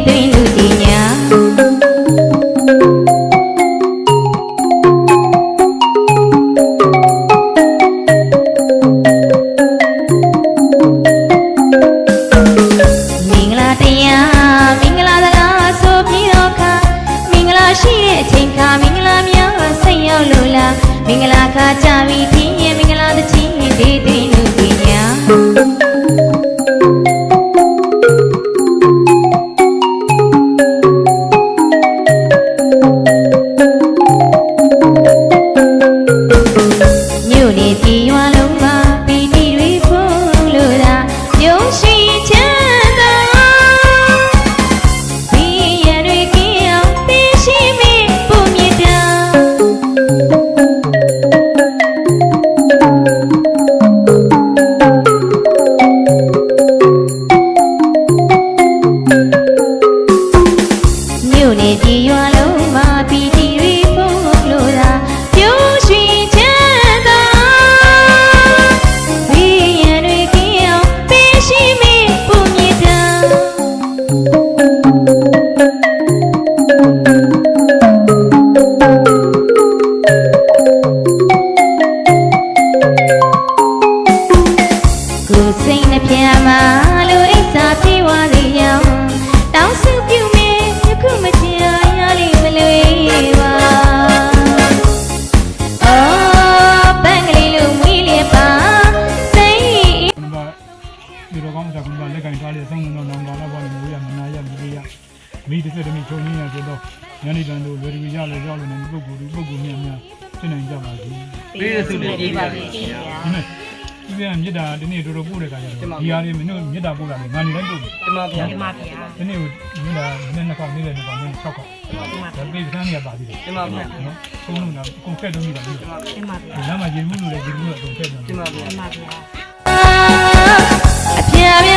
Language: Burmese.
သွင်းလူတီညာမင်္ဂလာတရားမင်္ဂလာသလားဆိုပြီးတော့ခါမင်္ဂလာရှိတဲ့အချိန်ခါမင်္ဂလာများဆက်ရောက်လို့လားမင်္ဂလာခါကြပြီဒီရင်မင်္ဂလာသချင်းဒေးသွင်းလူတီညာမြို့နေပြည်ရွာလုံးမှာပီတိတွေဖုံးလို့သာပြုံးရှိချမ်းသာဒီရတွေကင်းအောင်သိရှိမိပုံမြတ်တာမြို့နေပြည်ရွာလုံးမှာပီတိတွေဖုံးလို့သာပြုံးရှိချမ်းသာဒီရတွေကင်းအောင်သိရှိမိပုံမြတ်တာကိုယ်စိတ်နှပြမှာလူအိတ်စာပြေဝစေရောင်တောင်းစုပြုမေခုမချင်ရလိမ့်မလွေပါအော်ပန်းကလေးလိုမွေးလျက်ပါစိတ်ဒီလိုကောင်းတာကလက်ကင်ထားလေဆုံးတော့နောင်တော်တော့ဘာလို့မွေးရမနာရမပြေးရမိတစ်စက်တည်းချုံရင်းရဆိုတော့ညနေတန်းတို့လွယ်တူရလဲရောက်လို့နေပုဂ္ဂိုလ်များများဖြစ်နိုင်ကြပါစေပေးရစုလေးပြေးပါစေရှင်ဗျာဒီနေ့မြစ်တာဒီနေ့တော်တော်ပို့တဲ့ခါကျတော့ဒီဟာလေးမင်းတို့မြစ်တာပို့တာလေငါနေတိုင်းပို့တယ်တင်ပါဗျာတင်ပါဗျာဒီနေ့ကိုမြစ်တာနဲ့နှစ်ခေါက်နေတဲ့နှစ်ခေါက်နဲ့6ခေါက်ဒါပေးစမ်းနေရပါသေးတယ်တင်ပါဗျာနော်သုံးလုံးတော့အကုန်ဖက်တော့နေတာလေတင်ပါဗျာဒီလမ်းမှာရေမှုလို့လည်းရေမှုတော့အကုန်ဖက်နေတင်ပါဗျာတင်ပါဗျာအပြာပြ